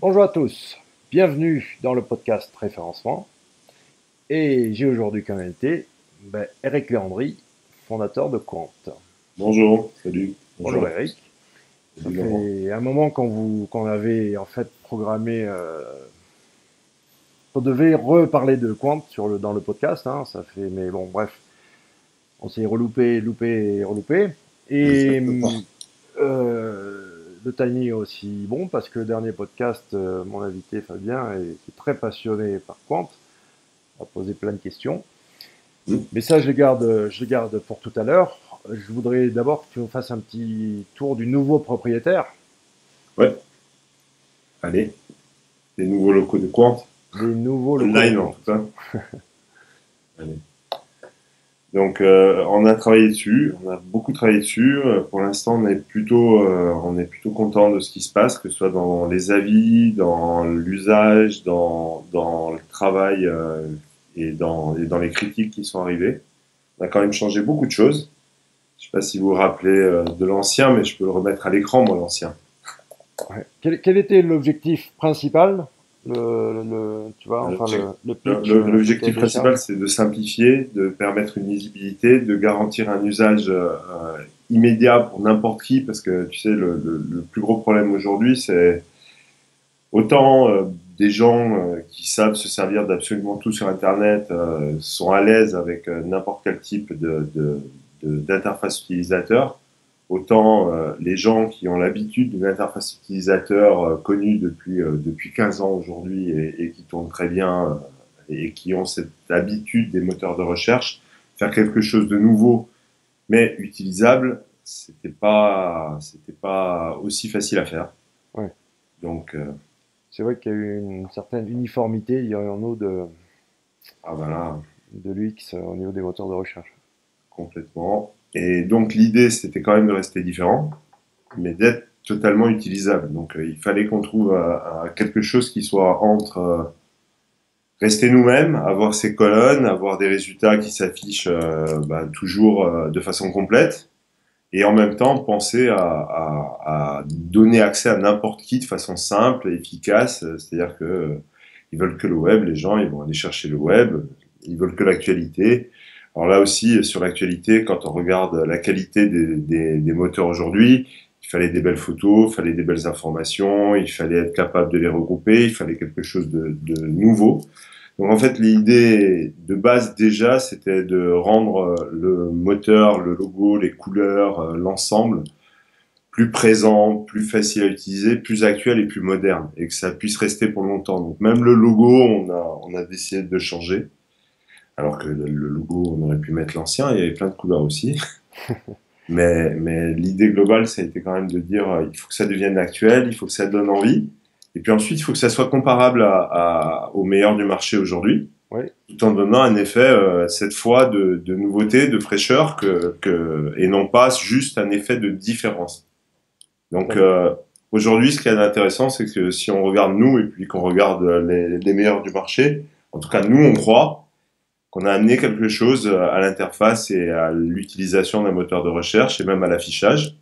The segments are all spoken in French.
Bonjour à tous, bienvenue dans le podcast Référencement. Et j'ai aujourd'hui comme invité Eric Léandri, fondateur de Quant. Bonjour, salut, bonjour Bonjour à tous. Eric, ça Salut Laurent. fait un moment qu'on avait en fait programmé, on devait reparler de Quant dans le podcast, hein, ça fait, mais bon bref, on s'est loupé et reloupé. Et Exactement. le timing est aussi bon parce que le dernier podcast, mon invité Fabien est très passionné par Quant, a posé plein de questions. Hmm. Mais ça, je les garde pour tout à l'heure. Je voudrais d'abord que tu nous fasses un petit tour du nouveau propriétaire, Ouais, allez, les nouveaux locaux de Quant, des nouveaux locaux de online en Quant. tout cas. Allez. Donc on a travaillé dessus, on a beaucoup travaillé dessus. Pour l'instant, on est plutôt content de ce qui se passe, que ce soit dans les avis, dans l'usage, dans le travail et dans les critiques qui sont arrivées. On a quand même changé beaucoup de choses. Je sais pas si vous vous rappelez de l'ancien, mais je peux le remettre à l'écran, moi, l'ancien. Ouais. Quel était l'objectif principal, tu vois, enfin le pitch du cahier L'objectif des charges? principal, c'est de simplifier, de permettre une lisibilité, de garantir un usage immédiat pour n'importe qui, parce que tu sais, le plus gros problème aujourd'hui, c'est autant des gens qui savent se servir d'absolument tout sur Internet, sont à l'aise avec n'importe quel type d'interface utilisateur, autant les gens qui ont l'habitude d'une interface utilisateur connue depuis 15 ans aujourd'hui et qui tourne très bien et qui ont cette habitude des moteurs de recherche, faire quelque chose de nouveau mais utilisable, c'était pas aussi facile à faire. Ouais. Donc, C'est vrai qu'il y a eu une certaine uniformité, dirions-nous, ah ben là, de l'UX au niveau des moteurs de recherche. complètement. Et donc l'idée, c'était quand même de rester différent, mais d'être totalement utilisable. Donc il fallait qu'on trouve quelque chose qui soit entre rester nous-mêmes, avoir ces colonnes, avoir des résultats qui s'affichent toujours de façon complète, et en même temps penser à donner accès à n'importe qui de façon simple et efficace. C'est-à-dire que ils veulent que le web, les gens, ils vont aller chercher le web, ils veulent que l'actualité. Alors là aussi, sur l'actualité, quand on regarde la qualité des moteurs aujourd'hui, il fallait des belles photos, il fallait des belles informations, il fallait être capable de les regrouper, il fallait quelque chose de nouveau. Donc en fait, l'idée de base déjà, c'était de rendre le moteur, le logo, les couleurs, l'ensemble plus présent, plus facile à utiliser, plus actuel et plus moderne, et que ça puisse rester pour longtemps. Donc même le logo, on a décidé de le changer, alors que le logo, on aurait pu mettre l'ancien, il y avait plein de couleurs aussi. Mais l'idée globale, ça a été quand même de dire, il faut que ça devienne actuel, il faut que ça donne envie, et puis ensuite, il faut que ça soit comparable au meilleur du marché aujourd'hui, Oui, tout en donnant un effet cette fois de nouveauté, de fraîcheur, et non pas juste un effet de différence. tout Donc à fait. aujourd'hui, ce qui est intéressant, c'est que si on regarde nous et puis qu'on regarde les meilleurs du marché, en tout cas nous, on croit qu'on a amené quelque chose à l'interface et à l'utilisation d'un moteur de recherche et même à l'affichage.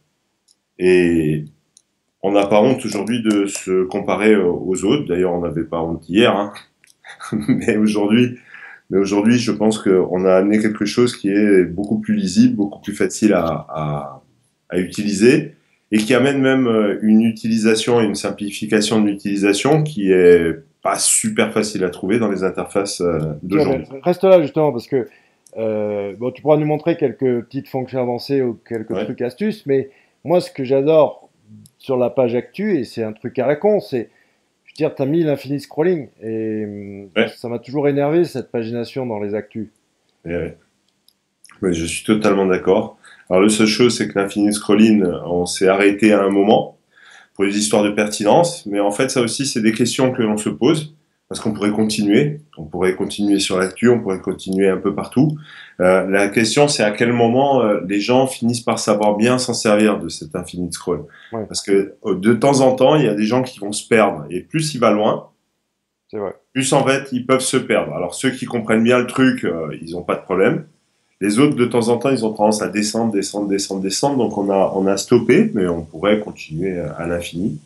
Et on n'a pas honte aujourd'hui de se comparer aux autres. D'ailleurs, on n'avait pas honte hier, hein. mais aujourd'hui, Mais aujourd'hui, je pense qu'on a amené quelque chose qui est beaucoup plus lisible, beaucoup plus facile à utiliser et qui amène même une utilisation et une simplification de l'utilisation qui est pas super facile à trouver dans les interfaces Tiens, d'aujourd'hui. reste là justement parce que bon, tu pourras nous montrer quelques petites fonctions avancées ou quelques Ouais, trucs astuces, mais moi ce que j'adore sur la page actu, et c'est un truc à la con, c'est, je veux dire, tu as mis l'infini scrolling, et ouais, ça m'a toujours énervé cette pagination dans les actus. ouais. Ouais, je suis totalement d'accord. Alors, la seule chose, c'est que l'infinite scrolling, on s'est arrêté à un moment pour les histoires de pertinence, mais en fait, ça aussi, c'est des questions que l'on se pose, parce qu'on pourrait continuer, sur l'actu, on pourrait continuer un peu partout. La question, c'est à quel moment les gens finissent par savoir bien s'en servir de cet infinite scroll. Ouais, Parce que de temps en temps, il y a des gens qui vont se perdre, et plus il va loin, c'est vrai. plus en fait, ils peuvent se perdre. Alors ceux qui comprennent bien le truc, ils n'ont pas de problème. Les autres, de temps en temps, ils ont tendance à descendre. Donc on a stoppé, mais on pourrait continuer à l'infini.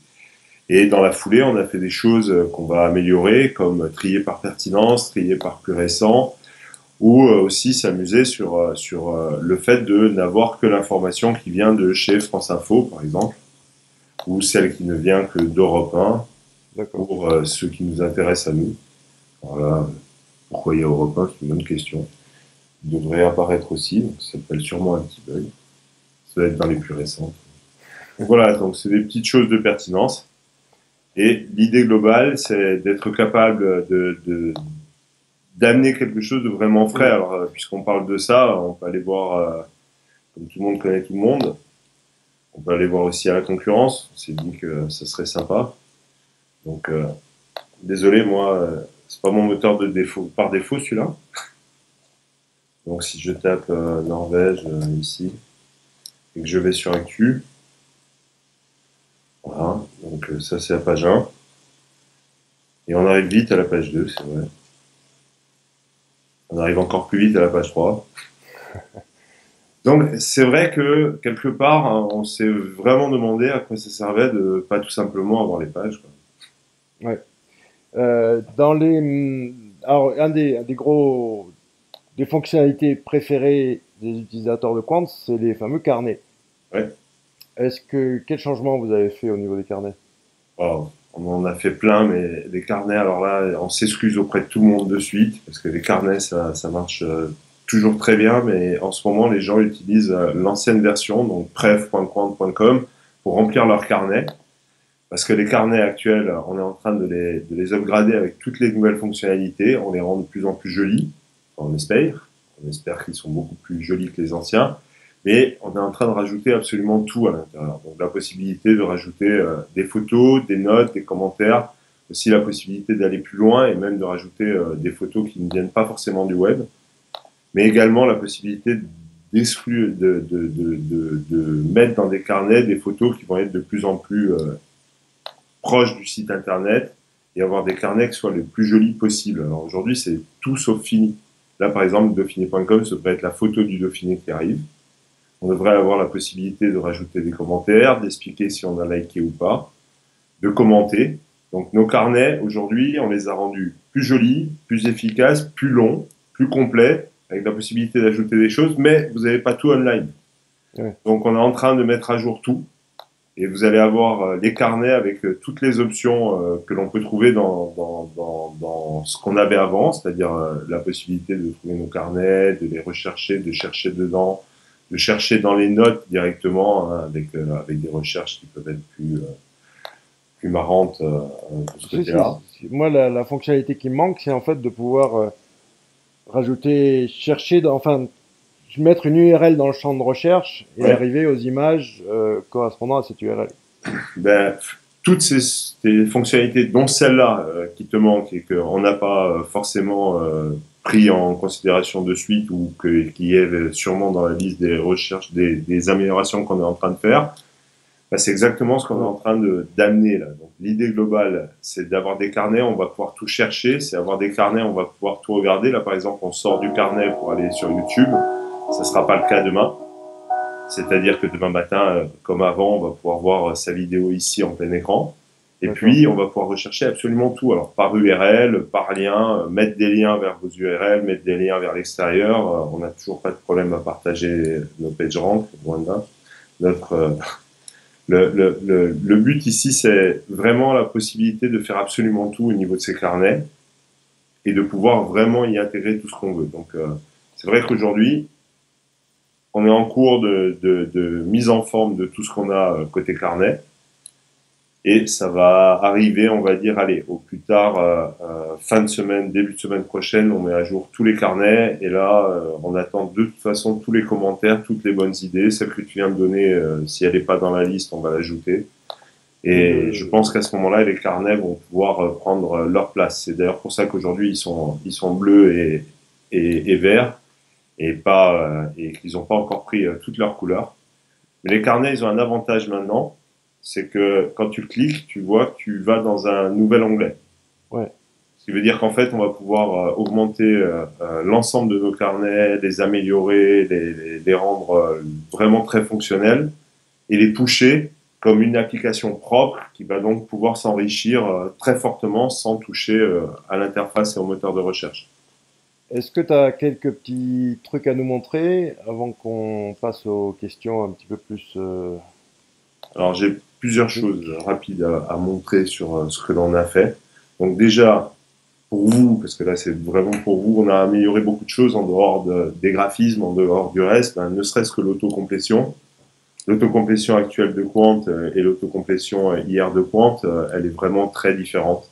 Et dans la foulée, on a fait des choses qu'on va améliorer, comme trier par pertinence, trier par plus récent, ou aussi s'amuser sur le fait de n'avoir que l'information qui vient de chez France Info, par exemple, ou celle qui ne vient que d'Europe 1, D'accord. pour ceux qui nous intéressent à nous. Voilà. Pourquoi il y a Europe 1, c'est une bonne question. Il devrait apparaître aussi, donc ça s'appelle sûrement un petit bug. Ça doit être dans les plus récentes. Donc voilà, donc c'est des petites choses de pertinence. Et l'idée globale, c'est d'être capable d'amener quelque chose de vraiment frais. Mm. Alors, puisqu'on parle de ça, on peut aller voir, comme tout le monde connaît tout le monde, on peut aller voir aussi à la concurrence. On s'est dit que ça serait sympa. Donc, désolé, moi, c'est pas mon moteur de défaut, par défaut celui-là. Donc, si je tape Norvège ici et que je vais sur Actu, voilà. Donc, ça, c'est la page 1. Et on arrive vite à la page 2, c'est vrai. On arrive encore plus vite à la page 3. Donc, c'est vrai que, quelque part, hein, on s'est vraiment demandé à quoi ça servait de pas tout simplement avoir les pages, quoi. Ouais. Dans les, alors, un des gros, des fonctionnalités préférées des utilisateurs de Quant, c'est les fameux carnets. Ouais. Quel changement vous avez fait au niveau des carnets? Wow. On en a fait plein, mais les carnets, alors là, on s'excuse auprès de tout le monde de suite, parce que les carnets, ça marche toujours très bien, mais en ce moment, les gens utilisent l'ancienne version, donc pref.quant.com, pour remplir leurs carnets. Parce que les carnets actuels, on est en train de les upgrader avec toutes les nouvelles fonctionnalités. On les rend de plus en plus jolis, on espère. On espère qu'ils sont beaucoup plus jolis que les anciens. Mais on est en train de rajouter absolument tout à l'intérieur. Donc la possibilité de rajouter des photos, des notes, des commentaires. Aussi la possibilité d'aller plus loin et même de rajouter des photos qui ne viennent pas forcément du web. Mais également la possibilité d'exclure, de mettre dans des carnets des photos qui vont être de plus en plus proche du site internet et avoir des carnets qui soient les plus jolis possibles. Alors aujourd'hui, c'est tout sauf fini. Là, par exemple, Dauphiné.com, ça devrait être la photo du Dauphiné qui arrive. On devrait avoir la possibilité de rajouter des commentaires, d'expliquer si on a liké ou pas, de commenter. Donc nos carnets, aujourd'hui, on les a rendus plus jolis, plus efficaces, plus longs, plus complets, avec la possibilité d'ajouter des choses, mais vous n'avez pas tout online. Ouais. Donc on est en train de mettre à jour tout. Et vous allez avoir les carnets avec toutes les options que l'on peut trouver dans ce qu'on avait avant, c'est-à-dire la possibilité de trouver nos carnets, de les rechercher, de chercher dedans, de chercher dans les notes directement, hein, avec des recherches qui peuvent être plus marrantes de ce côté-là. Moi, la fonctionnalité qui me manque, c'est en fait de pouvoir rajouter, enfin, mettre une URL dans le champ de recherche et Ouais. arriver aux images correspondant à cette URL. Ben, toutes ces fonctionnalités, dont celle-là qui te manque et qu'on n'a pas forcément pris en considération de suite ou qui est sûrement dans la liste des recherches, des améliorations qu'on est en train de faire, ben, c'est exactement ce qu'on est en train d'amener là. Donc l'idée globale, c'est d'avoir des carnets, on va pouvoir tout chercher, c'est avoir des carnets, on va pouvoir tout regarder. Là par exemple, on sort du carnet pour aller sur YouTube, ça sera pas le cas demain. C'est-à-dire que demain matin, comme avant, on va pouvoir voir sa vidéo ici en plein écran. Et puis, on va pouvoir rechercher absolument tout. Alors, par URL, par lien, mettre des liens vers vos URL, mettre des liens vers l'extérieur. On n'a toujours pas de problème à partager nos PageRank, loin de là. Le but ici, c'est vraiment la possibilité de faire absolument tout au niveau de ces carnets et de pouvoir vraiment y intégrer tout ce qu'on veut. Donc, c'est vrai qu'aujourd'hui, on est en cours de mise en forme de tout ce qu'on a côté carnet. Et ça va arriver, on va dire, allez, au plus tard, fin de semaine, début de semaine prochaine, on met à jour tous les carnets. Et là, on attend de toute façon tous les commentaires, toutes les bonnes idées. Celle que tu viens de donner, si elle n'est pas dans la liste, on va l'ajouter. Et je pense qu'à ce moment-là, les carnets vont pouvoir prendre leur place. C'est d'ailleurs pour ça qu'aujourd'hui, ils sont bleus et verts et pas et qu'ils n'ont pas encore pris toutes leurs couleurs. Mais les carnets, ils ont un avantage maintenant, c'est que quand tu cliques, tu vois que tu vas dans un nouvel onglet. Ouais. Ce qui veut dire qu'en fait, on va pouvoir augmenter l'ensemble de nos carnets, les améliorer, les rendre vraiment très fonctionnels et les pusher comme une application propre qui va donc pouvoir s'enrichir très fortement sans toucher à l'interface et au moteur de recherche. Est-ce que tu as quelques petits trucs à nous montrer avant qu'on passe aux questions un petit peu plus Alors j'ai plusieurs choses techniques? rapides à montrer sur ce que l'on a fait. Donc déjà, pour vous, parce que là c'est vraiment pour vous, on a amélioré beaucoup de choses en dehors des graphismes, en dehors du reste, ben, ne serait-ce que l'autocomplétion. L'autocomplétion actuelle de Quant et l'autocomplétion hier de Quant, elle est vraiment très différente.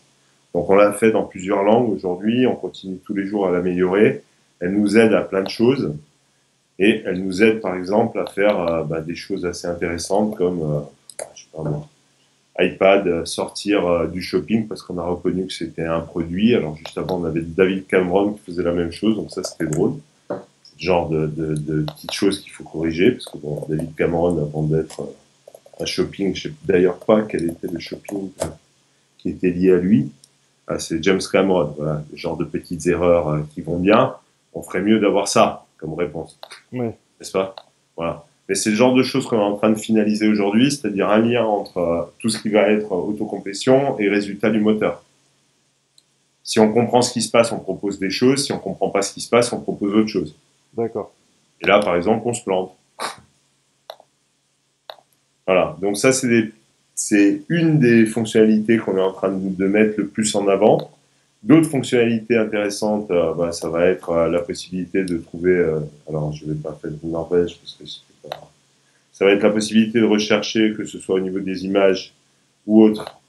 Donc on l'a fait dans plusieurs langues aujourd'hui, on continue tous les jours à l'améliorer. Elle nous aide à plein de choses et elle nous aide par exemple à faire des choses assez intéressantes comme je sais pas moi, iPad sortir du shopping parce qu'on a reconnu que c'était un produit. Alors juste avant on avait David Cameron qui faisait la même chose, donc ça c'était drôle. C'est le genre de petites choses qu'il faut corriger parce que bon, David Cameron avant d'être un shopping, je sais d'ailleurs pas quel était le shopping qui était lié à lui. Ah, c'est James Cameron, voilà, le genre de petites erreurs qui vont bien. On ferait mieux d'avoir ça comme réponse, Ouais, n'est-ce pas? Voilà. Mais c'est le genre de choses qu'on est en train de finaliser aujourd'hui, c'est-à-dire un lien entre tout ce qui va être autocomplétion et résultat du moteur. Si on comprend ce qui se passe, on propose des choses. Si on comprend pas ce qui se passe, on propose autre chose. d'accord. Et là, par exemple, on se plante. Voilà. Donc ça, c'est une des fonctionnalités qu'on est en train de mettre le plus en avant. D'autres fonctionnalités intéressantes, ça va être la possibilité de trouver, alors je vais pas faire le Norvège parce que ça va être la possibilité de rechercher, que ce soit au niveau des images ou autres,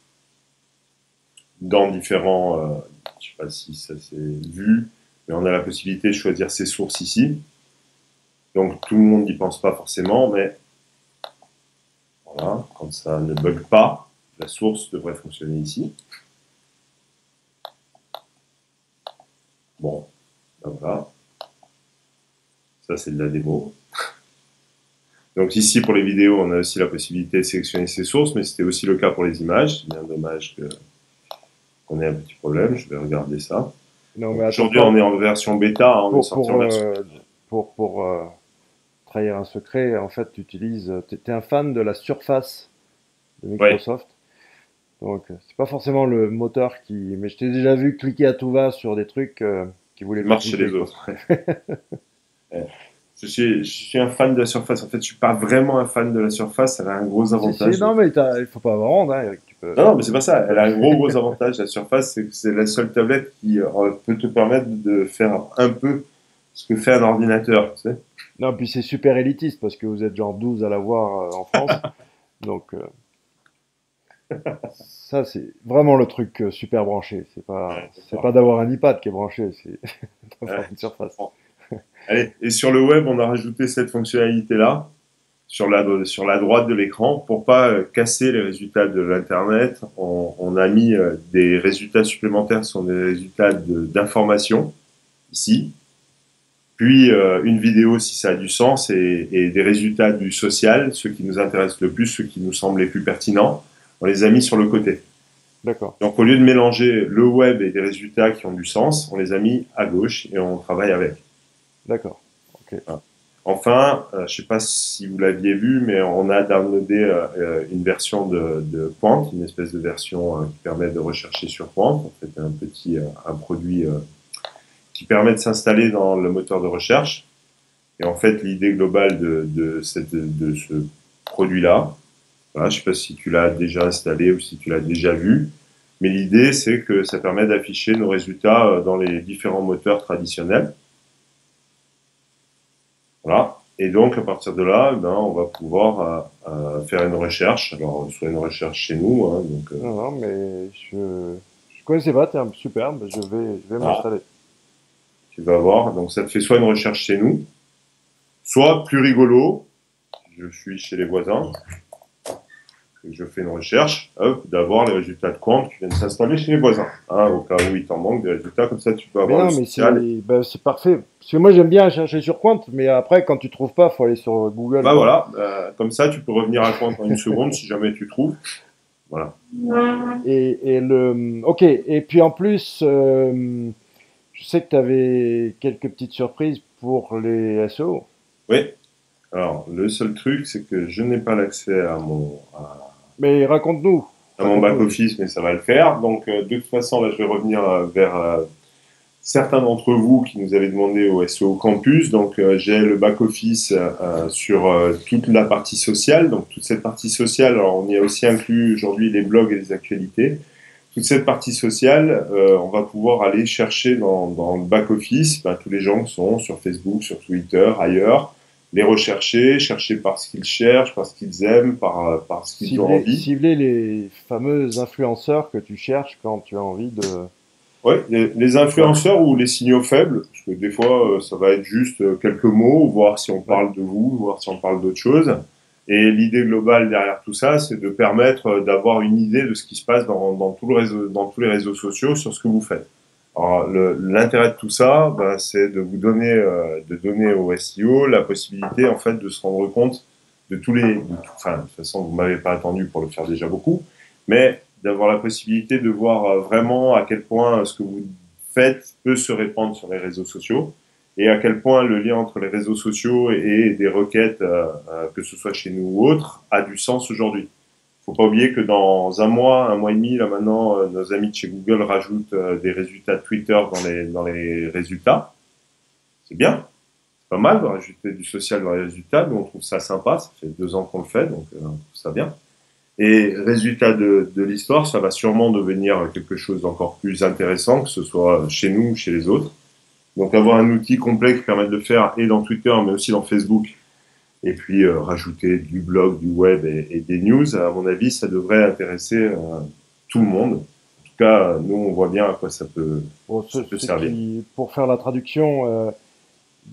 dans différents, je sais pas si ça s'est vu, mais on a la possibilité de choisir ses sources ici. Donc tout le monde n'y pense pas forcément, mais voilà, quand ça ne bug pas, la source devrait fonctionner ici. Bon, ben voilà, ça c'est de la démo. Donc ici, pour les vidéos, on a aussi la possibilité de sélectionner ses sources, mais c'était aussi le cas pour les images. C'est bien dommage qu'on ait un petit problème. Je vais regarder ça. Non, mais Donc attends, aujourd'hui, on est en version bêta, hein, on est pour, sorti pour, en version. euh, pour trahir un secret, en fait, tu utilises, t'es un fan de la Surface de Ouais, Microsoft. Donc, c'est pas forcément le moteur qui. Mais je t'ai déjà vu cliquer à tout va sur des trucs qui voulaient il pas marche chez cliquer, les quoi. autres. Ouais. Je suis un fan de la surface. En fait, je suis pas vraiment un fan de la surface. Elle a un gros Si, avantage. non, mais il faut pas avoir honte, hein, Eric, Non, non, mais c'est pas tu ça. peux. Elle a un gros avantage. La surface, c'est que c'est la seule tablette qui peut te permettre de faire un peu ce que fait un ordinateur. Tu sais. Non, puis c'est super élitiste parce que vous êtes genre 12 à l'avoir en France. Donc, ça, c'est vraiment le truc super branché. Ouais, C'est d'accord. pas d'avoir un iPad qui est branché, c'est d'avoir Ouais, une je Surface. comprends. Allez, et sur le web, on a rajouté cette fonctionnalité-là sur la droite de l'écran pour pas casser les résultats de l'internet. On a mis des résultats supplémentaires sur des résultats d'information ici, puis une vidéo si ça a du sens et des résultats du social, ceux qui nous intéressent le plus, ceux qui nous semblent les plus pertinents. On les a mis sur le côté. D'accord, Donc au lieu de mélanger le web et des résultats qui ont du sens, on les a mis à gauche et on travaille avec. d'accord. Ok. Voilà. Enfin, je ne sais pas si vous l'aviez vu, mais on a downloadé une version de Quant, une espèce de version qui permet de rechercher sur Quant. En fait, un produit qui permet de s'installer dans le moteur de recherche. Et en fait, l'idée globale de ce produit-là, voilà, je ne sais pas si tu l'as déjà installé ou si tu l'as déjà vu, mais l'idée, c'est que ça permet d'afficher nos résultats dans les différents moteurs traditionnels. Voilà. Et donc, à partir de là, on va pouvoir faire une recherche. Alors, soit une recherche chez nous, hein, donc, Non, non, mais je connaissais pas, tiens, super, bah, je vais voilà, m'installer. tu vas voir. Donc, ça te fait soit une recherche chez nous, soit plus rigolo, je suis chez les voisins, et je fais une recherche, hop, d'avoir les résultats de compte qui viennent s'installer chez les voisins. Hein, au cas où il t'en manque des résultats, comme ça, tu peux Mais avoir le non, mais social. c'est parfait. Parce que moi, j'aime bien chercher sur Quant, mais après, quand tu trouves pas, faut aller sur Google, Bah quoi. voilà, comme ça, tu peux revenir à compte en une seconde si jamais tu trouves. Voilà. Ok, et puis en plus, je sais que tu avais quelques petites surprises pour les SEO. Oui. Alors, le seul truc, c'est que je n'ai pas l'accès à Mais raconte-nous, à mon raconte-nous. back-office, mais ça va le faire. Donc, de toute façon, là, je vais revenir vers certains d'entre vous qui nous avaient demandé au SEO Campus. Donc, j'ai le back-office sur toute la partie sociale. Donc, toute cette partie sociale, alors, on y a aussi inclus aujourd'hui les blogs et les actualités. Toute cette partie sociale, on va pouvoir aller chercher dans le back-office tous les gens qui sont sur Facebook, sur Twitter, ailleurs, les rechercher, chercher par ce qu'ils cherchent, par ce qu'ils aiment, par ce qu'ils ont envie. Cibler les fameux influenceurs que tu cherches quand tu as envie de... Ouais, les Ouais, influenceurs ou les signaux faibles, parce que des fois, ça va être juste quelques mots, voir si on ouais. parle de vous, voir si on parle d'autre chose. Et l'idée globale derrière tout ça, c'est de permettre d'avoir une idée de ce qui se passe dans tout le réseau, dans tous les réseaux sociaux sur ce que vous faites. Alors, l'intérêt de tout ça, c'est de vous donner, de donner au SEO la possibilité, en fait, de se rendre compte de tous les, enfin, de toute façon, vous m'avez pas attendu pour le faire déjà beaucoup, mais d'avoir la possibilité de voir vraiment à quel point ce que vous faites peut se répandre sur les réseaux sociaux et à quel point le lien entre les réseaux sociaux et des requêtes, que ce soit chez nous ou autres, a du sens aujourd'hui. Faut pas oublier que dans un mois et demi, là maintenant, nos amis de chez Google rajoutent des résultats de Twitter dans les résultats. C'est bien, c'est pas mal de rajouter du social dans les résultats, mais on trouve ça sympa. Ça fait 2 ans qu'on le fait, donc on trouve ça bien. Et résultat de l'histoire, ça va sûrement devenir quelque chose d'encore plus intéressant, que ce soit chez nous ou chez les autres. Donc avoir un outil complet qui permet de le faire et dans Twitter, mais aussi dans Facebook, et puis rajouter du blog, du web et des news, à mon avis, ça devrait intéresser tout le monde. En tout cas, nous, on voit bien à quoi Bon, ça peut servir. pour faire la traduction,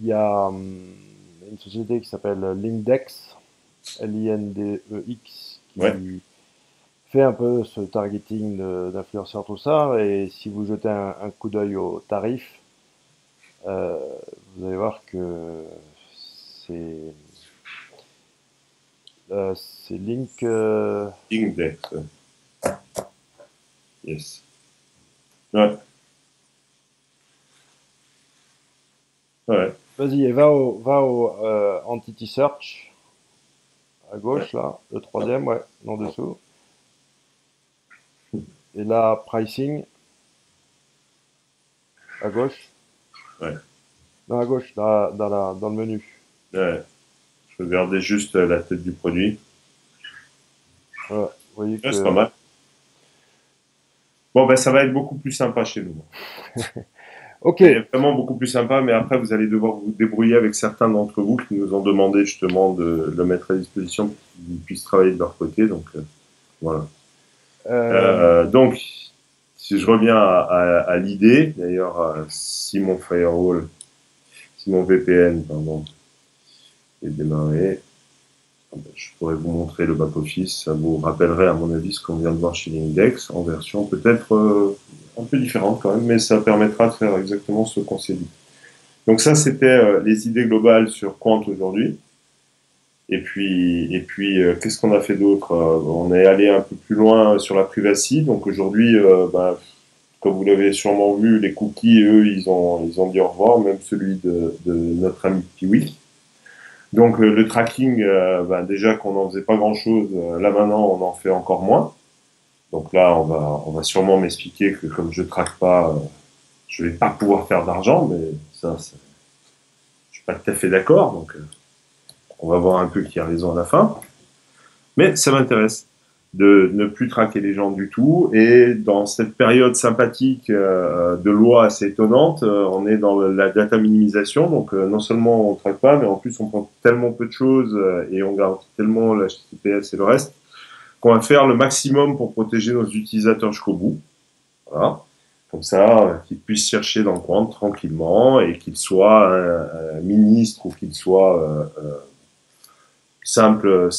il y a une société qui s'appelle Lindex, Lindex, Ouais, qui fait un peu ce targeting d'influenceurs, tout ça. Et si vous jetez un coup d'œil aux tarifs, euh, vous allez voir que c'est c'est Link. Index, yes. Ouais, ouais, Vas-y, et va au Entity Search à ouais, gauche, là, le troisième, ouais, en dessous. Et là, Pricing à gauche. ouais, Non, à gauche, dans le menu. ouais. Je regardais juste la tête du produit. Voilà, vous voyez Ouais, c'est pas que. mal. Bon, ben, ça va être beaucoup plus sympa chez nous. Ok, Mais vraiment beaucoup plus sympa, mais après, vous allez devoir vous débrouiller avec certains d'entre vous qui nous ont demandé justement de le mettre à disposition pour qu'ils puissent travailler de leur côté. Donc, voilà. Donc, si je reviens à l'idée, d'ailleurs, si mon firewall, si mon VPN, pardon, est démarré, je pourrais vous montrer le back-office. Ça vous rappellerait, à mon avis, ce qu'on vient de voir chez l'Index, en version peut-être un peu différente quand même, mais ça permettra de faire exactement ce qu'on s'est dit. Donc ça, c'était les idées globales sur Quant aujourd'hui. Qu'est-ce qu'on a fait d'autre? On est allé un peu plus loin sur la privacy. Donc aujourd'hui, comme vous l'avez sûrement vu, les cookies, eux, ils ont dit au revoir, même celui de notre ami Piwi. Donc le tracking, déjà qu'on n'en faisait pas grand-chose, là maintenant on en fait encore moins. Donc là, on va sûrement m'expliquer que comme je traque pas, je vais pas pouvoir faire d'argent, mais je suis pas tout à fait d'accord. Donc on va voir un peu qui a raison à la fin. Mais ça m'intéresse de ne plus traquer les gens du tout. Et dans cette période sympathique de loi assez étonnante, on est dans la data minimisation. Donc non seulement on ne traque pas, mais en plus on prend tellement peu de choses et on garantit tellement l'HTTPS et le reste qu'on va faire le maximum pour protéger nos utilisateurs jusqu'au bout. Voilà. Comme ça, qu'ils puissent chercher dans le coin tranquillement et qu'ils soient un ministre ou qu'ils soient simple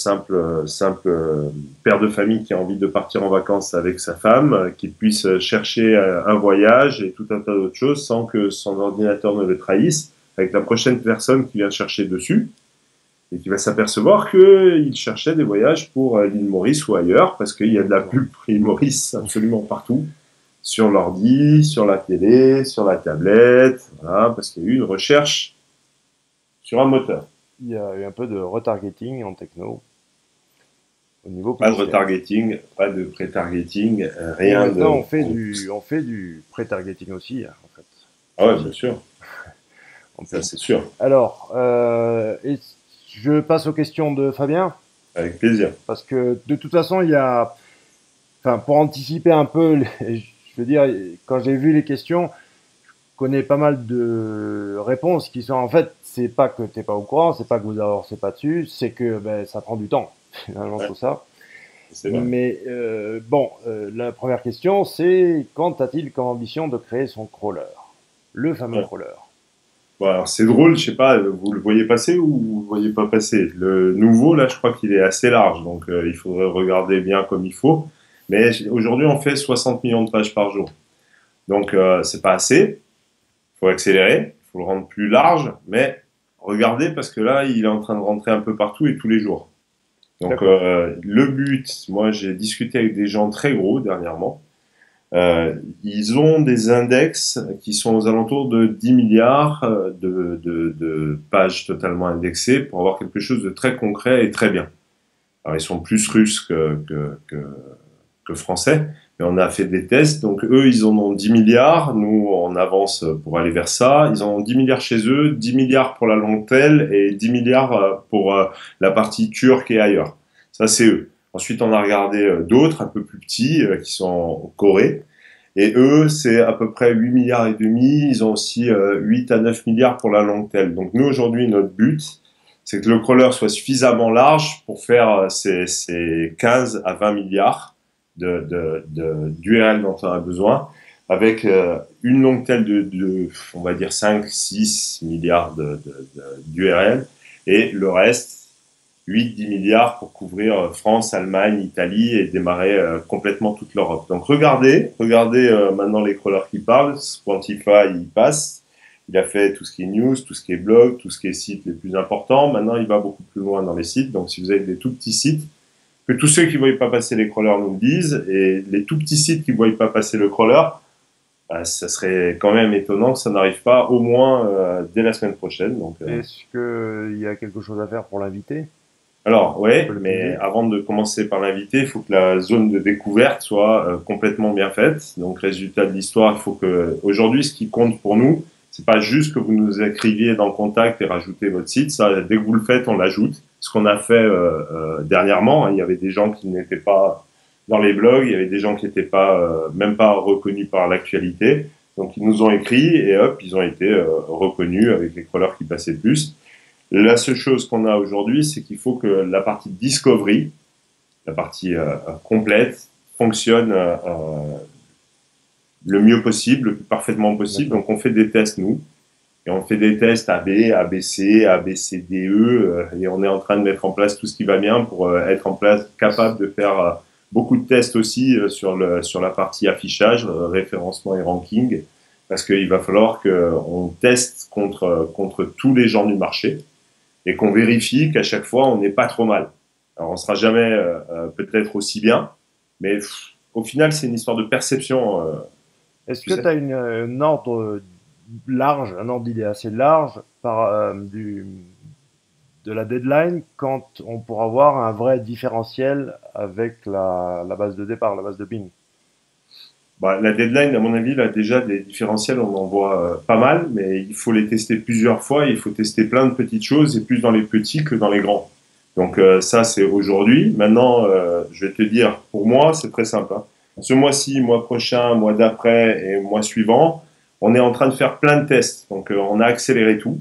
père de famille qui a envie de partir en vacances avec sa femme, qui puisse chercher un voyage et tout un tas d'autres choses sans que son ordinateur ne le trahisse, avec la prochaine personne qui vient chercher dessus et qui va s'apercevoir qu'il cherchait des voyages pour l'île Maurice ou ailleurs, parce qu'il y a de la exactement. pub pour l'île Maurice absolument partout, sur l'ordi, sur la télé, sur la tablette, voilà, parce qu'il y a eu une recherche sur un moteur. Il y a eu un peu de retargeting en techno. au niveau Pas de publicitaire. retargeting, pas de pré-targeting, Et rien maintenant, de. on fait du pré-targeting aussi, hein, en fait. Ah Ça ouais, bien aussi, sûr, on ça peut. c'est sûr, Alors, je passe aux questions de Fabien, avec plaisir. parce que de toute façon, enfin, pour anticiper un peu, je veux dire, quand j'ai vu les questions, je connais pas mal de réponses qui sont, en fait, c'est pas que t'es pas au courant, c'est pas que vous avancez pas dessus, c'est que ben, ça prend du temps, finalement, Ouais, tout ça. c'est vrai. Mais bon, la première question, c'est quand a-t-il comme ambition de créer son crawler? Le fameux Ouais. crawler. Bon, alors c'est drôle, je sais pas, vous le voyez passer ou vous le voyez pas passer. Le nouveau, là, je crois qu'il est assez large, donc il faudrait regarder bien comme il faut. Mais aujourd'hui, on fait 60 millions de pages par jour. Donc, c'est pas assez. Il faut accélérer, il faut le rendre plus large, mais regardez parce que là, il est en train de rentrer un peu partout et tous les jours. Donc, D'accord. le but, moi, j'ai discuté avec des gens très gros dernièrement. Ils ont des index qui sont aux alentours de 10 milliards de pages totalement indexées pour avoir quelque chose de très concret et très bien. Alors, ils sont plus russes que français, mais on a fait des tests. Donc, eux, ils en ont 10 milliards. Nous, on avance pour aller vers ça. Ils en ont 10 milliards chez eux, 10 milliards pour la longue tail et 10 milliards pour la partie turque et ailleurs. Ça, c'est eux. Ensuite, on a regardé d'autres un peu plus petits qui sont en Corée. Et eux, c'est à peu près 8 milliards et demi. Ils ont aussi 8 à 9 milliards pour la longue tail. Donc nous, aujourd'hui, notre but, c'est que le crawler soit suffisamment large pour faire ces 15 à 20 milliards d'URL dont on a besoin, avec une longue tail on va dire, 5, 6 milliards d'URL, et le reste, 8-10 milliards pour couvrir France, Allemagne, Italie et démarrer complètement toute l'Europe. Donc regardez maintenant les crawlers qui parlent. Quantify, il passe. Il a fait tout ce qui est news, tout ce qui est blog, tout ce qui est sites les plus importants. Maintenant, il va beaucoup plus loin dans les sites. Donc si vous avez des tout petits sites, que tous ceux qui ne voient pas passer les crawlers nous le disent, et les tout petits sites qui ne voient pas passer le crawler, ça serait quand même étonnant que ça n'arrive pas au moins dès la semaine prochaine. Donc, Est-ce qu'il y a quelque chose à faire pour l'inviter? alors, On peut ouais, le mais pinguer. avant de commencer par l'invité, il faut que la zone de découverte soit complètement bien faite. Donc, résultat de l'histoire, il faut que, aujourd'hui, ce qui compte pour nous, c'est pas juste que vous nous écriviez dans le contact et rajoutez votre site. Ça, dès que vous le faites, on l'ajoute. Ce qu'on a fait dernièrement, hein, il y avait des gens qui n'étaient pas dans les blogs, il y avait des gens qui n'étaient pas, même pas reconnus par l'actualité. Donc, ils nous ont écrit et hop, ils ont été reconnus avec les crawlers qui passaient plus. La seule chose qu'on a aujourd'hui, c'est qu'il faut que la partie discovery, la partie complète, fonctionne le mieux possible, le plus parfaitement possible. D'accord. Donc on fait des tests, nous, et on fait des tests AB, ABC, ABCDE, et on est en train de mettre en place tout ce qui va bien pour être en place, capable de faire beaucoup de tests aussi sur la partie affichage, référencement et ranking, parce qu'il va falloir qu'on teste contre tous les gens du marché et qu'on vérifie qu'à chaque fois, on n'est pas trop mal. Alors, on sera jamais peut-être aussi bien, mais au final, c'est une histoire de perception, Est-ce tu que tu sais. as un ordre large, un ordre d'idée assez large de la deadline quand on pourra avoir un vrai différentiel avec la base de départ, la base de Bing? Bah, la deadline, à mon avis, là, déjà, des différentiels, on en voit pas mal, mais il faut les tester plusieurs fois. Il faut tester plein de petites choses, et plus dans les petits que dans les grands. Donc, ça, c'est aujourd'hui. Maintenant, je vais te dire, pour moi, c'est très simple, hein. Ce mois-ci, mois prochain, mois d'après et mois suivant, on est en train de faire plein de tests. Donc, on a accéléré tout.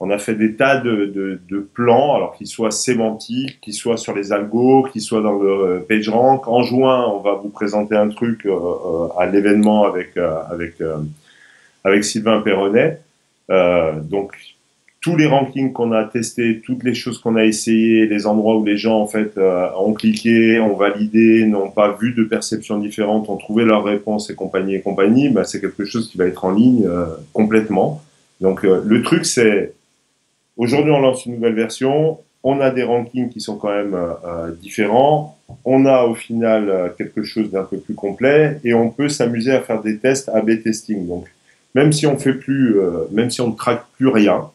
On a fait des tas de plans, alors qu'ils soient sémantiques, qu'ils soient sur les algos, qu'ils soient dans le PageRank. En juin, on va vous présenter un truc à l'événement avec Sylvain Perronnet. Donc, tous les rankings qu'on a testés, toutes les choses qu'on a essayées, les endroits où les gens en fait ont cliqué, ont validé, n'ont pas vu de perceptions différentes, ont trouvé leurs réponses et compagnie, bah, c'est quelque chose qui va être en ligne complètement. Donc, le truc, c'est aujourd'hui, on lance une nouvelle version. On a des rankings qui sont quand même différents. On a au final quelque chose d'un peu plus complet et on peut s'amuser à faire des tests A/B testing. Donc, même si on fait plus, même si on ne traque plus rien,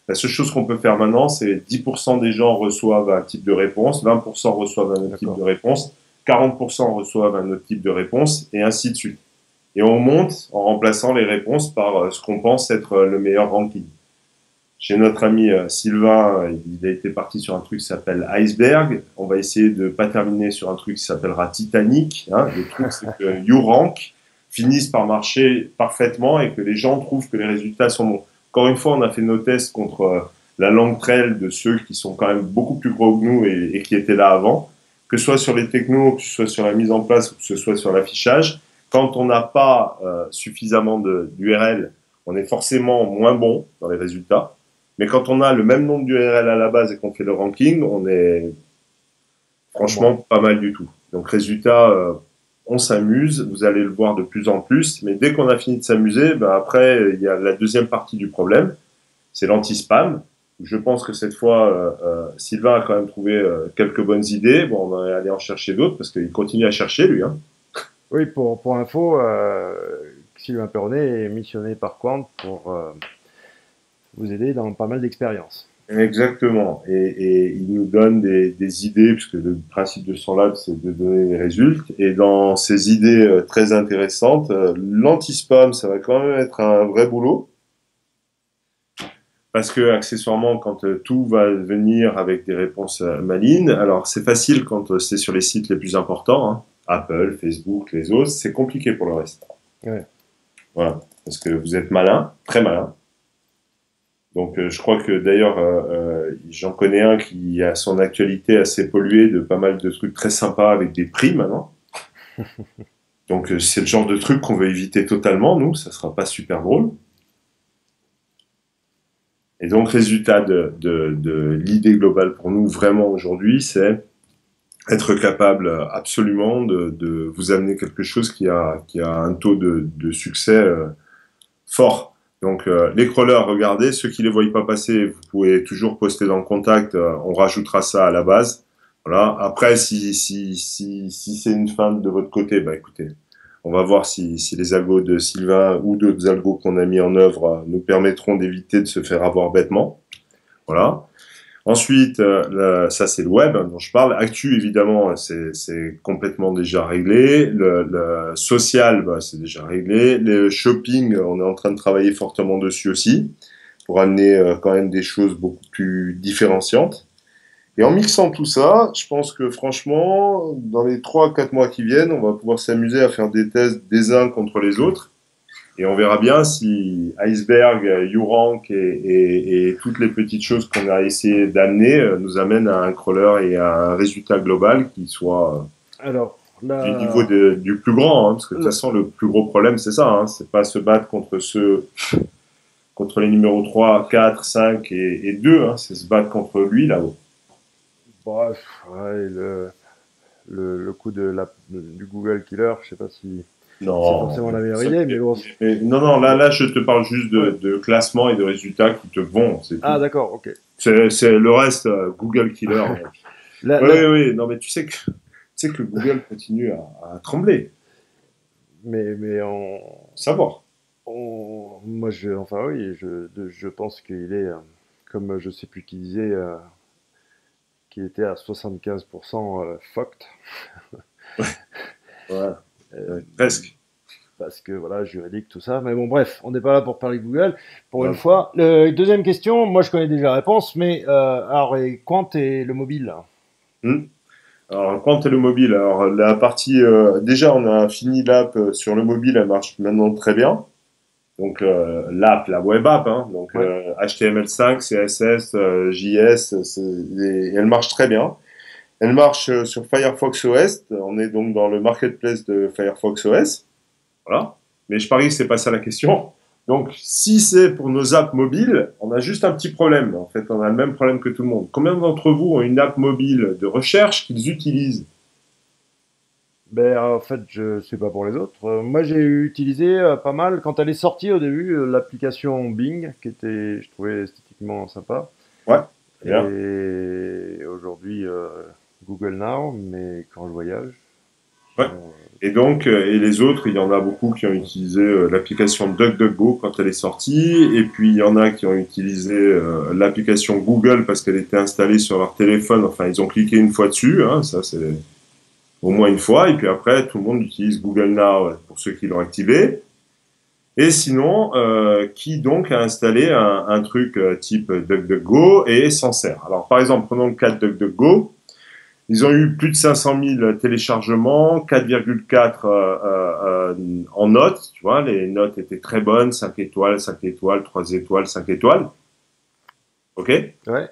La seule chose qu'on peut faire maintenant, c'est 10% des gens reçoivent un type de réponse, 20% reçoivent un autre type de D'accord. réponse, 40% reçoivent un autre type de réponse, et ainsi de suite. Et on monte en remplaçant les réponses par ce qu'on pense être le meilleur ranking. Chez notre ami Sylvain, il a été parti sur un truc qui s'appelle Iceberg. On va essayer de pas terminer sur un truc qui s'appellera Titanic. Hein. Le truc, c'est que YouRank finisse par marcher parfaitement et que les gens trouvent que les résultats sont bons. Encore une fois, on a fait nos tests contre la langue trail de ceux qui sont quand même beaucoup plus gros que nous et qui étaient là avant, que ce soit sur les technos, que ce soit sur la mise en place ou que ce soit sur l'affichage. Quand on n'a pas suffisamment d'URL, on est forcément moins bon dans les résultats. Mais quand on a le même nombre d'URL à la base et qu'on fait le ranking, on est Bon. franchement pas mal du tout. Donc résultat, on s'amuse, vous allez le voir de plus en plus, mais dès qu'on a fini de s'amuser, ben après, il y a la deuxième partie du problème, c'est l'anti-spam. Je pense que cette fois, Sylvain a quand même trouvé quelques bonnes idées. Bon, on va aller en chercher d'autres parce qu'il continue à chercher, lui. Hein. Oui, pour info, Sylvain Perronnet est missionné par Quant pour vous aider dans pas mal d'expériences. Exactement. Et il nous donne des idées, puisque le principe de son lab, c'est de donner des résultats. Et dans ces idées très intéressantes, l'anti-spam, ça va quand même être un vrai boulot. Parce que, accessoirement, quand tout va venir avec des réponses malignes, alors c'est facile quand c'est sur les sites les plus importants, hein, Apple, Facebook, les autres, c'est compliqué pour le reste. Ouais. Voilà. Parce que vous êtes malin, très malin. Donc je crois que d'ailleurs j'en connais un qui a son actualité assez polluée de pas mal de trucs très sympas avec des prix maintenant. Donc c'est le genre de truc qu'on veut éviter totalement, nous, ça sera pas super drôle. Et donc résultat de l'idée globale pour nous vraiment aujourd'hui, c'est être capable absolument de vous amener quelque chose qui a un taux de succès fort. Donc les crawlers, regardez, ceux qui les voient pas passer, vous pouvez toujours poster dans le contact, on rajoutera ça à la base. Voilà. Après, si c'est une fin de votre côté, bah écoutez, on va voir si les algos de Sylvain ou d'autres algos qu'on a mis en œuvre nous permettront d'éviter de se faire avoir bêtement. Voilà. Ensuite, ça c'est le web dont je parle. Actu, évidemment, c'est complètement déjà réglé. Le social, bah, c'est déjà réglé. Le shopping, on est en train de travailler fortement dessus aussi pour amener quand même des choses beaucoup plus différenciantes. Et en mixant tout ça, je pense que franchement, dans les 3 4 mois qui viennent, on va pouvoir s'amuser à faire des tests des uns contre les autres et on verra bien si Iceberg, YouRank et toutes les petites choses qu'on a essayé d'amener nous amènent à un crawler et à un résultat global qui soit Alors, du niveau là, du plus grand. Hein, parce que de toute façon, le plus gros problème, c'est ça. Hein, c'est pas se battre contre contre les numéros 3 4 5 et 2. Hein, c'est se battre contre lui là-haut. bref, ouais, le coup du Google Killer, je sais pas si c'est Non, forcément la meilleure idée, mais bon. non, non, là, je te parle juste Ouais. de classement et de résultats qui te vont, c'est Ah, tout. d'accord, ok. C'est le reste, Google Killer. Là, Oui, là, oui, non, mais tu sais que Google continue à trembler. mais Savoir. moi, enfin oui, je pense qu'il est, comme je sais plus qui disait, qu'il était à 75% fucked. Ouais, Euh, ouais, presque. Parce que voilà, juridique, tout ça. Mais bon, bref, on n'est pas là pour parler de Google. Pour une Ouais. fois. Deuxième question, moi je connais déjà la réponse, mais alors, et Quant et le mobile là. Hmm. Alors, quand tu le mobile, alors la partie, déjà, on a fini l'app sur le mobile, elle marche maintenant très bien. Donc, l'app, la web app, hein, donc Ouais. HTML5, CSS, JS, et elle marche très bien. Elle marche sur Firefox OS. On est donc dans le marketplace de Firefox OS. Voilà. Mais je parie que c'est pas ça la question. Donc, si c'est pour nos apps mobiles, on a juste un petit problème. En fait, on a le même problème que tout le monde. Combien d'entre vous ont une app mobile de recherche qu'ils utilisent? Ben, en fait, je sais pas pour les autres. Moi, j'ai utilisé pas mal quand elle est sortie au début l'application Bing, qui était, je trouvais esthétiquement sympa. Ouais, très bien. Et aujourd'hui Google Now, mais quand je voyage. Ouais. Euh, Et donc, et les autres, il y en a beaucoup qui ont utilisé l'application DuckDuckGo quand elle est sortie, et puis il y en a qui ont utilisé l'application Google parce qu'elle était installée sur leur téléphone. Enfin, ils ont cliqué une fois dessus, hein, ça c'est au moins une fois, et puis après, tout le monde utilise Google Now pour ceux qui l'ont activé. Et sinon, qui donc a installé un truc type DuckDuckGo et s'en sert. Alors, par exemple, prenons le cas de DuckDuckGo. Ils ont eu plus de 500 000 téléchargements, 4,4 en notes. Tu vois, les notes étaient très bonnes, 5 étoiles, 5 étoiles, 3 étoiles, 5 étoiles. OK? ouais.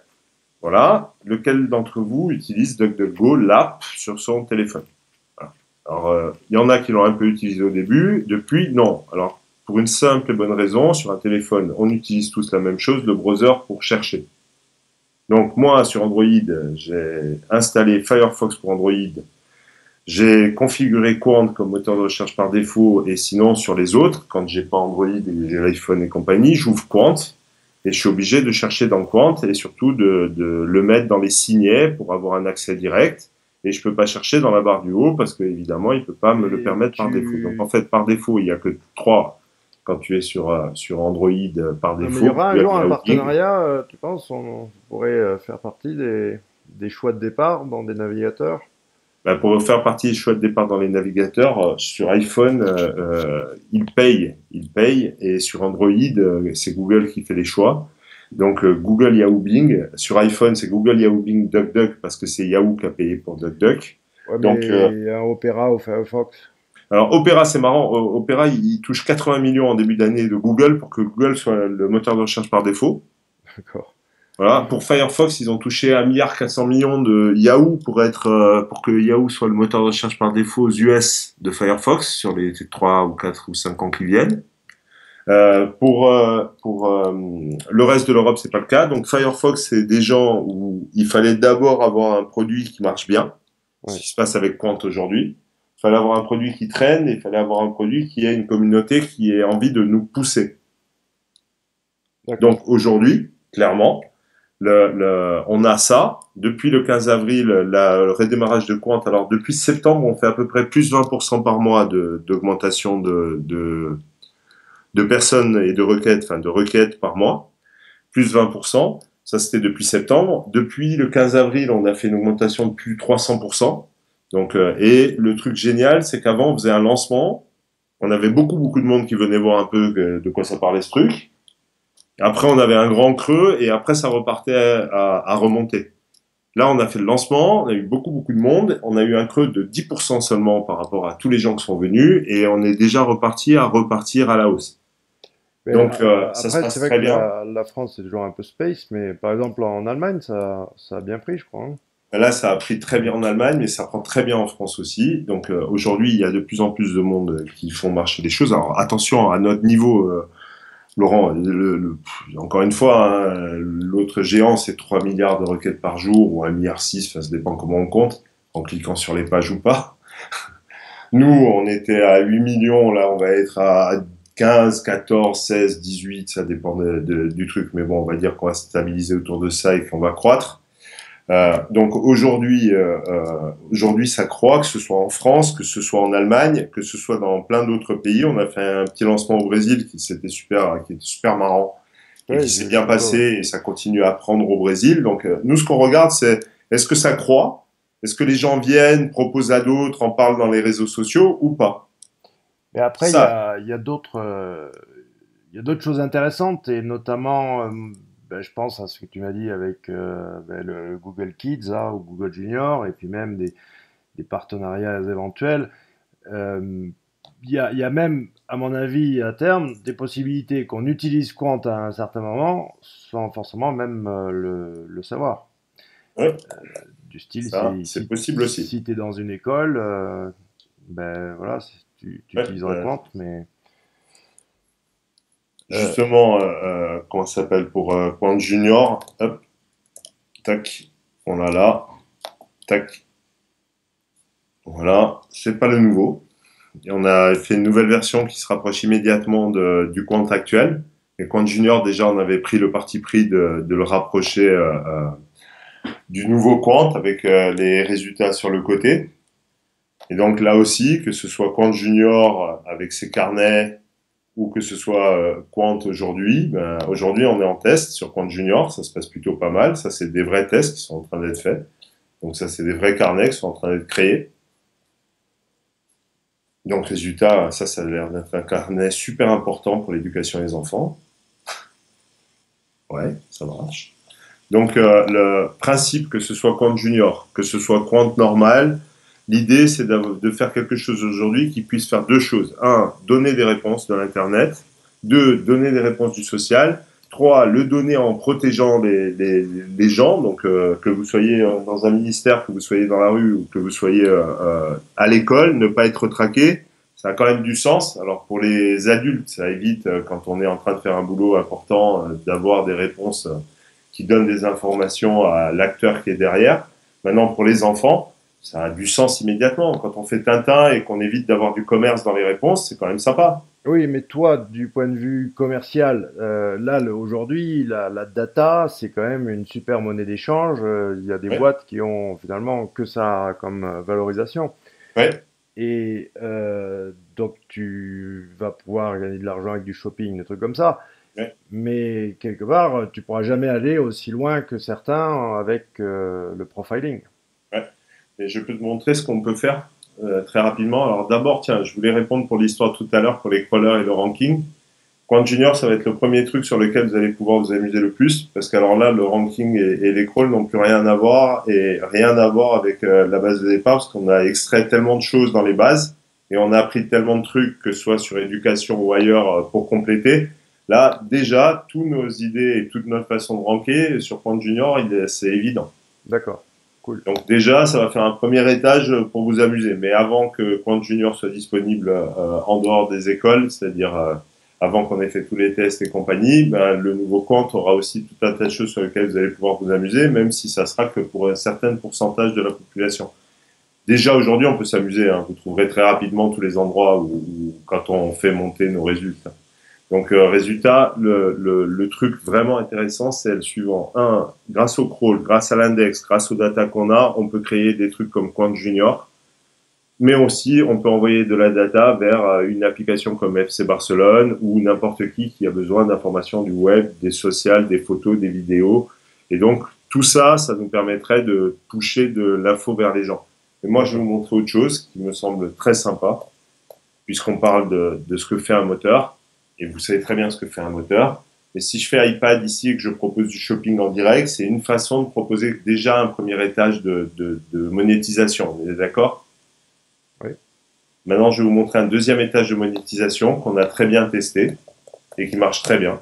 Voilà. Lequel d'entre vous utilise DuckDuckGo, l'app, sur son téléphone? Voilà. Alors, il y en a qui l'ont un peu utilisé au début. Depuis, non. Alors, pour une simple et bonne raison, sur un téléphone, on utilise tous la même chose, le browser pour chercher. Donc moi, sur Android, j'ai installé Firefox pour Android. J'ai configuré Quant comme moteur de recherche par défaut, et sinon sur les autres, quand j'ai pas Android et j'ai l'iPhone et compagnie, j'ouvre Quant et je suis obligé de chercher dans Quant et surtout de le mettre dans les signets pour avoir un accès direct. Et je peux pas chercher dans la barre du haut parce que évidemment il peut pas me le Et permettre par défaut. Donc en tu... fait par défaut il y a que trois quand tu es sur Android par Mais il y défaut. aura un Tu as jour un Yahoo Bing. partenariat, tu penses, on pourrait faire partie des choix de départ dans des navigateurs? Bah, pour faire partie des choix de départ dans les navigateurs, sur iPhone, il paye, et sur Android, c'est Google qui fait les choix. Donc Google Yahoo Bing. Sur iPhone, c'est Google Yahoo Bing DuckDuck parce que c'est Yahoo qui a payé pour DuckDuck. Ouais, Donc mais un Opera ou Firefox. alors Opera, c'est marrant. Opera, il touche 80 millions en début d'année de Google pour que Google soit le moteur de recherche par défaut. D'accord. Voilà. Pour Firefox, ils ont touché 1,4 milliard de Yahoo pour que Yahoo soit le moteur de recherche par défaut aux US de Firefox sur les 3 ou 4 ou 5 ans qui viennent. Pour le reste de l'Europe, c'est pas le cas. Donc Firefox, c'est des gens où il fallait d'abord avoir un produit qui marche bien, ce Ouais, qui se passe avec Quant aujourd'hui. Il fallait avoir un produit qui traîne et il fallait avoir un produit qui ait une communauté qui ait envie de nous pousser. Donc d'accord. aujourd'hui, clairement, on a ça. Depuis le 15 avril, le redémarrage de compte. Alors, depuis septembre, on fait à peu près plus 20% par mois d'augmentation de personnes et de requêtes, enfin de requêtes par mois. Plus 20%. Ça, c'était depuis septembre. Depuis le 15 avril, on a fait une augmentation de plus de 300%. Donc, et le truc génial, c'est qu'avant, on faisait un lancement. On avait beaucoup de monde qui venait voir un peu de quoi ça parlait ce truc. Après, on avait un grand creux et après, ça repartait à remonter. Là, on a fait le lancement, on a eu beaucoup de monde, on a eu un creux de 10% seulement par rapport à tous les gens qui sont venus et on est déjà reparti à repartir à la hausse. Mais Donc, ça se après, c'est passe vrai très que bien. la France, c'est toujours un peu space, mais par exemple, en Allemagne, ça a bien pris, je crois, hein. Là, ça a pris très bien en Allemagne, mais ça prend très bien en France aussi. Donc, aujourd'hui, il y a de plus en plus de monde qui font marcher les choses. Alors, attention, à notre niveau, Laurent, encore une fois, hein, l'autre géant, c'est 3 milliards de requêtes par jour ou 1,6 milliard, ça dépend comment on compte, en cliquant sur les pages ou pas. Nous, on était à 8 millions, là, on va être à 15, 14, 16, 18, ça dépend du truc, mais bon, on va dire qu'on va se stabiliser autour de ça et qu'on va croître. Donc aujourd'hui, ça croît, que ce soit en France, que ce soit en Allemagne, que ce soit dans plein d'autres pays. On a fait un petit lancement au Brésil qui était super marrant et Ouais, qui s'est j'ai bien vu ça, ouais. passé et ça continue à prendre au Brésil. Donc nous, ce qu'on regarde, c'est est-ce que ça croît? Est-ce que les gens viennent, proposent à d'autres, en parlent dans les réseaux sociaux ou pas? Mais après, Ça, il y a d'autres choses intéressantes, et notamment, ben, je pense à ce que tu m'as dit avec ben, le Google Kids là, ou Google Junior, et puis même des partenariats éventuels. Euh, il y a même, à mon avis, à terme, des possibilités qu'on utilise Quant à un certain moment sans forcément même le savoir. ouais, Du style, ça, c'est possible aussi. si tu es dans une école, ben voilà, tu Ouais, utiliseras Quant, mais euh, justement, comment ça s'appelle pour Quant Junior? Hop, tac, on l'a là, tac. Voilà, c'est pas le nouveau. Et on a fait une nouvelle version qui se rapproche immédiatement du Quant actuel. Et Quant Junior, déjà, on avait pris le parti pris de le rapprocher du nouveau Quant avec les résultats sur le côté. Et donc là aussi, que ce soit Quant Junior avec ses carnets ou que ce soit Quant aujourd'hui, ben, aujourd'hui on est en test sur Quant Junior, ça se passe plutôt pas mal. Ça, c'est des vrais tests qui sont en train d'être faits. Donc ça, c'est des vrais carnets qui sont en train d'être créés. Donc résultat, ça a l'air d'être un carnet super important pour l'éducation des enfants. Ouais, ça marche. Donc le principe, que ce soit Quant Junior, que ce soit Quant normal, l'idée c'est de faire quelque chose aujourd'hui qui puisse faire deux choses. Un, donner des réponses de l'Internet. Deux, donner des réponses du social. Trois, le donner en protégeant les gens. Donc que vous soyez dans un ministère, que vous soyez dans la rue ou que vous soyez à l'école, ne pas être traqué. Ça a quand même du sens. Alors pour les adultes, ça évite quand on est en train de faire un boulot important d'avoir des réponses qui donnent des informations à l'acteur qui est derrière. Maintenant, pour les enfants, ça a du sens immédiatement. Quand on fait Tintin et qu'on évite d'avoir du commerce dans les réponses, c'est quand même sympa. Oui, mais toi, du point de vue commercial, là, aujourd'hui, la data, c'est quand même une super monnaie d'échange. Il y a des Ouais, boîtes qui ont finalement que ça comme valorisation. ouais, Et donc, tu vas pouvoir gagner de l'argent avec du shopping, des trucs comme ça. ouais, Mais quelque part, tu pourras jamais aller aussi loin que certains avec le profiling. ouais. Et je peux te montrer ce qu'on peut faire très rapidement. Alors d'abord, tiens, je voulais répondre pour l'histoire tout à l'heure pour les crawlers et le ranking. Quant Junior, ça va être le premier truc sur lequel vous allez pouvoir vous amuser le plus, parce qu'alors là, le ranking et les crawls n'ont plus rien à voir, et rien à voir avec la base de départ, parce qu'on a extrait tellement de choses dans les bases, et on a appris tellement de trucs, que ce soit sur éducation ou ailleurs, pour compléter. Là, déjà, toutes nos idées et toute notre façon de ranker sur Quant Junior, c'est évident. D'accord, cool. Donc déjà, ça va faire un premier étage pour vous amuser. Mais avant que Quant Junior soit disponible en dehors des écoles, c'est-à-dire avant qu'on ait fait tous les tests et compagnie, ben, le nouveau Quant aura aussi tout un tas de choses sur lesquelles vous allez pouvoir vous amuser, même si ça sera que pour un certain pourcentage de la population. Déjà aujourd'hui, on peut s'amuser. Hein. Vous trouverez très rapidement tous les endroits où quand on fait monter nos résultats. Donc, résultat, le truc vraiment intéressant, c'est le suivant. Un, grâce au crawl, grâce à l'index, grâce aux data qu'on a, on peut créer des trucs comme Quant Junior, mais aussi on peut envoyer de la data vers une application comme FC Barcelone ou n'importe qui a besoin d'informations du web, des sociales, des photos, des vidéos. Et donc, tout ça, ça nous permettrait de toucher de l'info vers les gens. Et moi, je vais D'accord. vous montrer autre chose qui me semble très sympa, puisqu'on parle de ce que fait un moteur, et vous savez très bien ce que fait un moteur. Et si je fais iPad ici et que je propose du shopping en direct, c'est une façon de proposer déjà un premier étage de monétisation. Vous êtes d'accord? Oui. Maintenant, je vais vous montrer un deuxième étage de monétisation qu'on a très bien testé et qui marche très bien.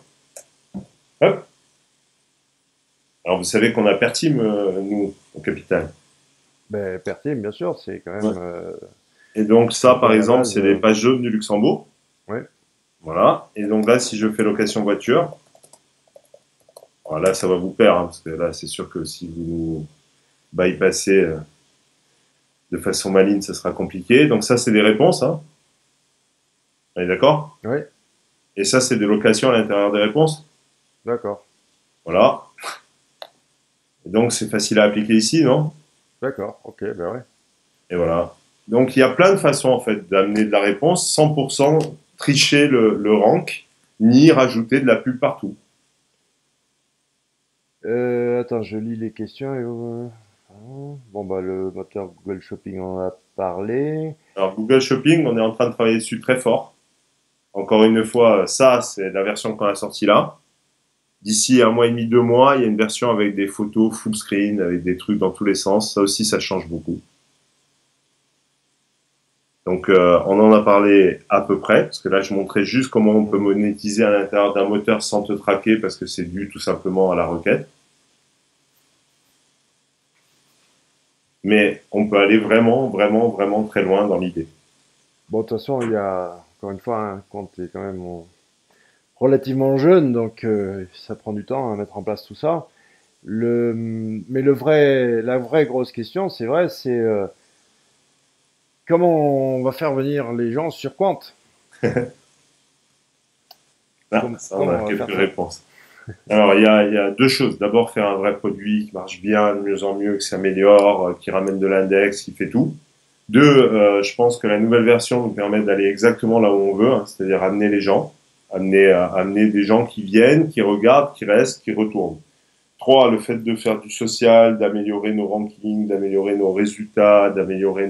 Hop. Alors, vous savez qu'on a Pertim, nous, au capital. Ben, Pertim, bien sûr, c'est quand Ouais. même Et donc, un ça, peu par à la exemple, base. c'est les pages jaunes du Luxembourg. Ouais. Voilà. Et donc là, si je fais location voiture, alors là, ça va vous perdre, hein, parce que là, c'est sûr que si vous nous bypassez de façon maligne, ça sera compliqué. Donc ça, c'est des réponses. Hein. On est d'accord? Ouais, Et ça, c'est des locations à l'intérieur des réponses. d'accord. Voilà. Et donc, c'est facile à appliquer ici, non? D'accord, ok, ben ouais. Et voilà. Donc, il y a plein de façons, en fait, d'amener de la réponse sans pour cent tricher le rank, ni rajouter de la pub partout. Attends, je lis les questions. Bon, bah, le moteur Google Shopping, on en a parlé. Alors, Google Shopping, on est en train de travailler dessus très fort. Encore une fois, ça, c'est la version qu'on a sortie là. D'ici un mois et demi, 2 mois, il y a une version avec des photos full screen, avec des trucs dans tous les sens. Ça aussi, ça change beaucoup. Donc, on en a parlé à peu près, parce que là, je montrais juste comment on peut monétiser à l'intérieur d'un moteur sans te traquer, parce que c'est dû tout simplement à la requête. Mais on peut aller vraiment, vraiment, vraiment très loin dans l'idée. Bon, de toute façon, il y a, encore une fois, hein, quand tu es quand même relativement jeune, donc ça prend du temps à mettre en place tout ça. Mais la vraie grosse question, c'est vrai, c'est comment on va faire venir les gens sur Quant? Là, ça, on a Comment on va quelques faire ça? réponses. Alors, il y a deux choses. D'abord, faire un vrai produit qui marche bien, de mieux en mieux, qui s'améliore, qui ramène de l'index, qui fait tout. Deux, je pense que la nouvelle version nous permet d'aller exactement là où on veut, hein, c'est-à-dire amener les gens, amener des gens qui viennent, qui regardent, qui restent, qui retournent. Trois, le fait de faire du social, d'améliorer nos rankings, d'améliorer nos résultats, d'améliorer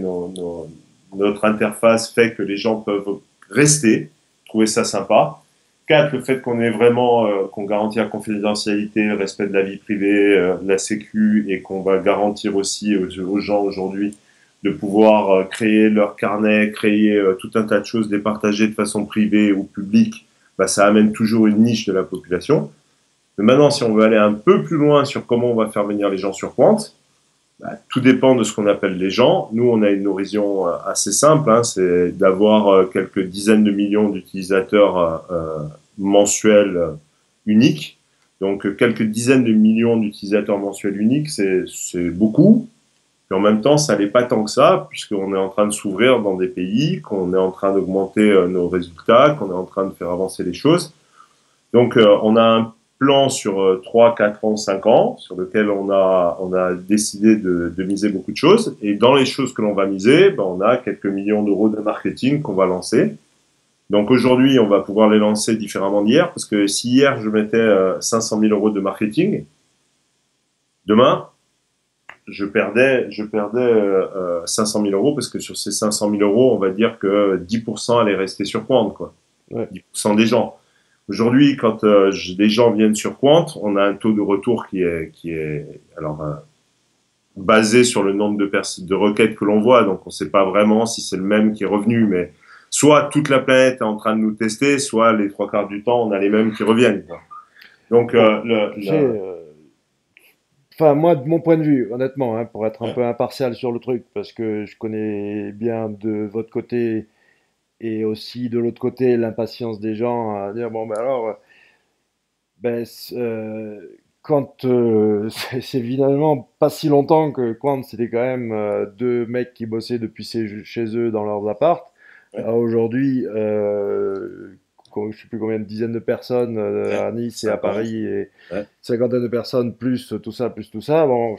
notre interface fait que les gens peuvent rester, trouver ça sympa. Quatre, le fait qu'on est vraiment, qu'on garantit la confidentialité, le respect de la vie privée, la sécu, et qu'on va garantir aussi aux gens aujourd'hui de pouvoir créer leur carnet, créer tout un tas de choses, les partager de façon privée ou publique, bah, ça amène toujours une niche de la population. Mais maintenant, si on veut aller un peu plus loin sur comment on va faire venir les gens sur Quant, bah, tout dépend de ce qu'on appelle les gens. Nous, on a une horizon assez simple, hein, c'est d'avoir quelques dizaines de millions d'utilisateurs mensuels uniques. Donc, quelques dizaines de millions d'utilisateurs mensuels uniques, c'est beaucoup. Et en même temps, ça n'est pas tant que ça, puisqu'on est en train de s'ouvrir dans des pays, qu'on est en train d'augmenter nos résultats, qu'on est en train de faire avancer les choses. Donc, on a un plan sur 3, 4 ans, 5 ans, sur lequel on a décidé de miser beaucoup de choses. Et dans les choses que l'on va miser, ben, on a quelques millions d'euros de marketing qu'on va lancer. Donc aujourd'hui, on va pouvoir les lancer différemment d'hier, parce que si hier, je mettais 500 000 euros de marketing, demain, je perdais 500 000 euros, parce que sur ces 500 000 euros, on va dire que 10% allaient rester sur Quant, quoi. Ouais. 10% des gens. Aujourd'hui, quand des gens viennent sur Quant, on a un taux de retour qui est alors basé sur le nombre de requêtes que l'on voit. Donc, on ne sait pas vraiment si c'est le même qui est revenu, mais soit toute la planète est en train de nous tester, soit les trois quarts du temps, on a les mêmes qui reviennent, quoi. Donc, Bon, tu sais, enfin, moi, de mon point de vue, honnêtement, hein, pour être un peu impartial sur le truc, parce que je connais bien de votre côté et aussi de l'autre côté l'impatience des gens à dire, bon, ben alors, ben, quand c'est évidemment pas si longtemps que quand c'était quand même deux mecs qui bossaient depuis chez eux dans leurs apparts, ouais, à aujourd'hui, je sais plus combien de dizaines de personnes ouais, à Nice et à 50, Paris et ouais. cinquantaine de personnes plus tout ça, bon,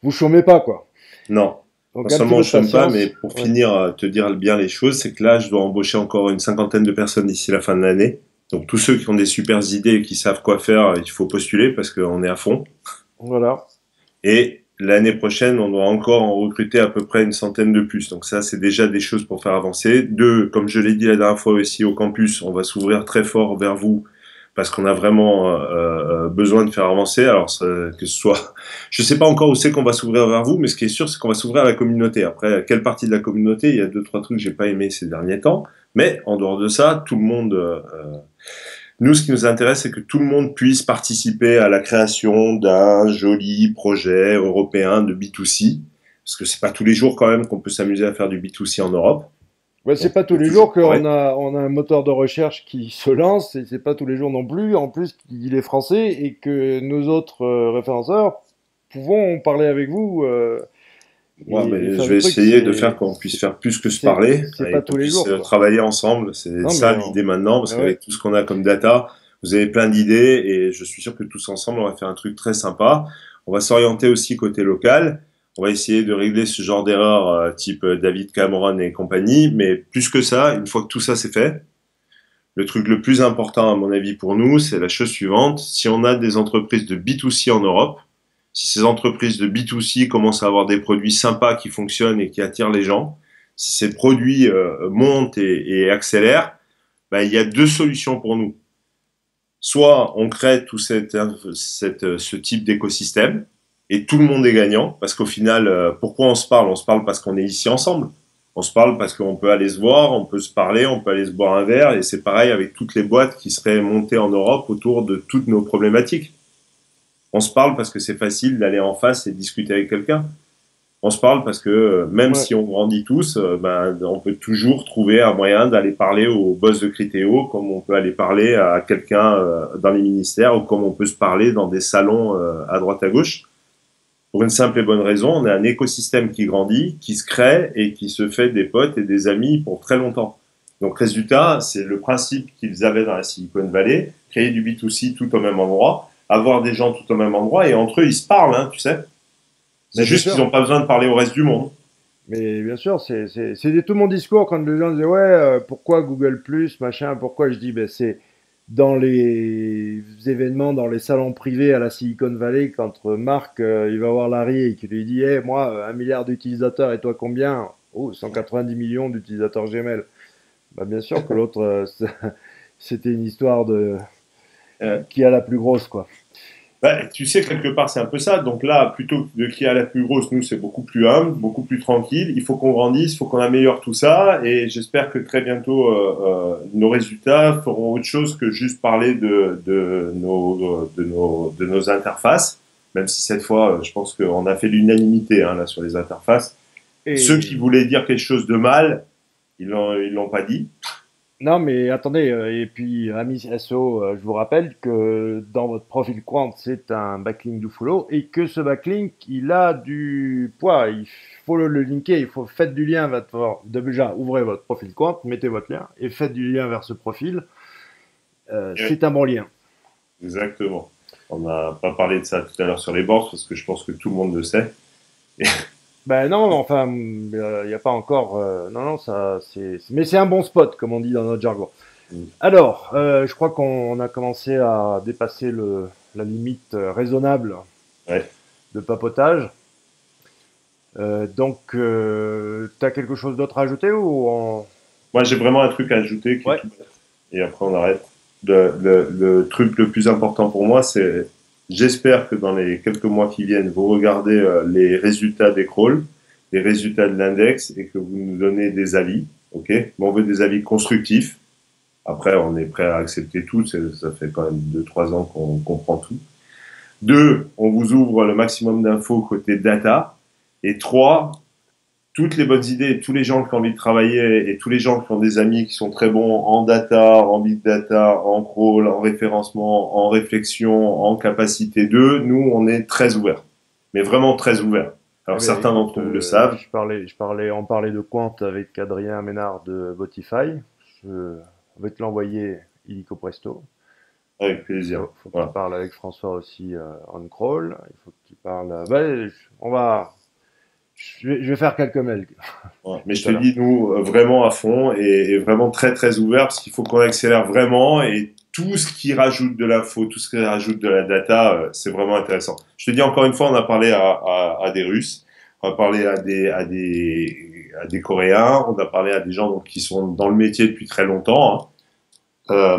vous chômez pas quoi. Non. Non Donc un petit seulement peu je de chôme pas, mais patience. pour Ouais. finir, te dire bien les choses, c'est que là, je dois embaucher encore une cinquantaine de personnes d'ici la fin de l'année. Donc tous ceux qui ont des super idées et qui savent quoi faire, il faut postuler parce qu'on est à fond. Voilà. Et l'année prochaine, on doit encore en recruter à peu près une centaine de plus. Donc ça, c'est déjà des choses pour faire avancer. Deux, comme je l'ai dit la dernière fois aussi au campus, on va s'ouvrir très fort vers vous parce qu'on a vraiment besoin de faire avancer. Alors que ce soit, je sais pas encore où c'est qu'on va s'ouvrir vers vous, mais ce qui est sûr, c'est qu'on va s'ouvrir à la communauté. Après, quelle partie de la communauté? Il y a deux, trois trucs que j'ai pas aimé ces derniers temps, mais en dehors de ça, tout le monde. Nous, ce qui nous intéresse, c'est que tout le monde puisse participer à la création d'un joli projet européen de B2C, parce que c'est pas tous les jours quand même qu'on peut s'amuser à faire du B2C en Europe. Ouais, c'est Donc, pas tous c'est les toujours jours pareil. on a un moteur de recherche qui se lance, et c'est pas tous les jours non plus, en plus qu'il est français, et que nos autres référenceurs pouvons parler avec vous Ouais, et mais faire je des vais trucs. essayer de faire qu'on puisse faire plus que se parler C'est et pas qu'on tous les puisse jours, quoi. travailler ensemble. C'est Non, ça mais l'idée maintenant, parce ouais, qu'avec tout ce qu'on a comme data, vous avez plein d'idées et je suis sûr que tous ensemble, on va faire un truc très sympa. On va s'orienter aussi côté local. On va essayer de régler ce genre d'erreur type David Cameron et compagnie. Mais plus que ça, une fois que tout ça c'est fait, le truc le plus important à mon avis pour nous, c'est la chose suivante. Si on a des entreprises de B2C en Europe, si ces entreprises de B2C commencent à avoir des produits sympas qui fonctionnent et qui attirent les gens, si ces produits montent et accélèrent, ben, il y a deux solutions pour nous. Soit on crée tout ce type d'écosystème et tout le monde est gagnant, parce qu'au final, pourquoi on se parle? On se parle parce qu'on est ici ensemble. On se parle parce qu'on peut aller se voir, on peut se parler, on peut aller se boire un verre, et c'est pareil avec toutes les boîtes qui seraient montées en Europe autour de toutes nos problématiques. On se parle parce que c'est facile d'aller en face et discuter avec quelqu'un. On se parle parce que même ouais. si on grandit tous, ben, on peut toujours trouver un moyen d'aller parler au boss de Criteo, comme on peut aller parler à quelqu'un dans les ministères, ou comme on peut se parler dans des salons à droite à gauche. Pour une simple et bonne raison, on a un écosystème qui grandit, qui se crée et qui se fait des potes et des amis pour très longtemps. Donc résultat, c'est le principe qu'ils avaient dans la Silicon Valley, créer du B2C tout au même endroit, avoir des gens tout au même endroit, et entre eux, ils se parlent, hein, tu sais. C'est Ben, c'est juste qu'ils sûr. n'ont pas besoin de parler au reste du monde. Mais bien sûr, c'est tout mon discours quand les gens disaient ouais, pourquoi Google Plus, machin, pourquoi je dis ben c'est dans les événements, dans les salons privés à la Silicon Valley, quand Marc il va voir Larry et qu'il lui dit hey, moi 1 milliard d'utilisateurs et toi combien? Oh, 190 millions d'utilisateurs Gmail. Bah bien sûr que l'autre c'était une histoire de Euh, qui a la plus grosse quoi. Bah, tu sais, quelque part, c'est un peu ça. Donc là, plutôt que de qui a la plus grosse, nous, c'est beaucoup plus humble, beaucoup plus tranquille. Il faut qu'on grandisse, il faut qu'on améliore tout ça. Et j'espère que très bientôt, nos résultats feront autre chose que juste parler de nos interfaces. Même si cette fois, je pense qu'on a fait l'unanimité hein, là, sur les interfaces. Ceux qui Et voulaient dire quelque chose de mal, ils l'ont pas dit. non, mais attendez, et puis, amis SEO, je vous rappelle que dans votre profil Quant, c'est un backlink do follow et que ce backlink, il a du poids. Il faut le linker, il faut faites du lien vers déjà, ouvrez votre profil Quant, mettez votre lien et faites du lien vers ce profil. Oui, C'est un bon lien. exactement. On n'a pas parlé de ça tout à l'heure sur les bords parce que je pense que tout le monde le sait. Ben non, enfin, il n'y a pas encore. Non, non, mais c'est un bon spot, comme on dit dans notre jargon. Alors, je crois qu'on a commencé à dépasser la limite raisonnable Ouais. de papotage. Donc, tu as quelque chose d'autre à ajouter ou Moi, j'ai vraiment un truc à ajouter qui est Ouais. tout bête. Et après, on arrête. Le truc le plus important pour moi, c'est j'espère que dans les quelques mois qui viennent, vous regardez les résultats des crawls, les résultats de l'index et que vous nous donnez des avis. OK? Mais on veut des avis constructifs. Après, on est prêt à accepter tout. Ça fait quand même 2, 3 ans qu'on comprend tout. Deux, on vous ouvre le maximum d'infos côté data. Et trois, toutes les bonnes idées, tous les gens qui ont envie de travailler et tous les gens qui ont des amis qui sont très bons en data, en big data, en crawl, en référencement, en réflexion, en capacité d'eux, nous, on est très ouverts. Mais vraiment très ouverts. Eh Alors bien, certains écoute, d'entre vous le savent, on parlait de Quant avec Adrien Ménard de Botify. Je vais te l'envoyer illico presto. avec plaisir. Faut que tu Voilà. parles avec François aussi on crawl. Il faut que tu parles. Je vais faire quelques mails Voilà. Mais tout je te à l'heure. dis, nous, vraiment à fond et vraiment très très ouverts parce qu'il faut qu'on accélère vraiment et tout ce qui rajoute de l'info, tout ce qui rajoute de la data, c'est vraiment intéressant. Je te dis encore une fois, on a parlé à des Russes, on a parlé à des Coréens, on a parlé à des gens donc, qui sont dans le métier depuis très longtemps, hein.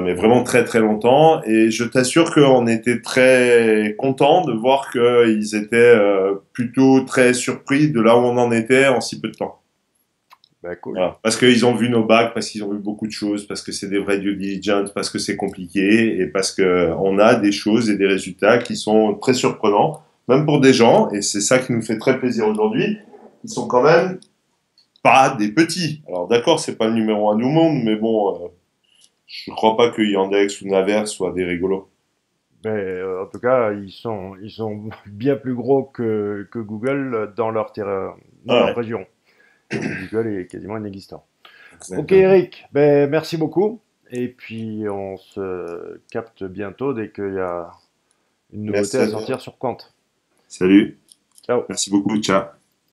Mais vraiment très très longtemps. Et je t'assure qu'on était très contents de voir qu'ils étaient plutôt très surpris de là où on en était en si peu de temps. Ben, cool. Voilà. Parce qu'ils ont vu nos bacs, parce qu'ils ont vu beaucoup de choses, parce que c'est des vrais due diligence, parce que c'est compliqué et parce que on a des choses et des résultats qui sont très surprenants, même pour des gens, et c'est ça qui nous fait très plaisir aujourd'hui. Ils sont quand même pas des petits. Alors d'accord, c'est pas le numéro un du monde, mais bon, je crois pas que Yandex ou Naver soient des rigolos. Ben, en tout cas, ils sont bien plus gros que Google dans Ah leur ouais, région. Google est quasiment inexistant. Ok exactement. Eric, ben, merci beaucoup. Et puis on se capte bientôt dès qu'il y a une nouveauté Merci à à toi. sortir sur Quant. Salut. Ciao. Merci beaucoup. Ciao.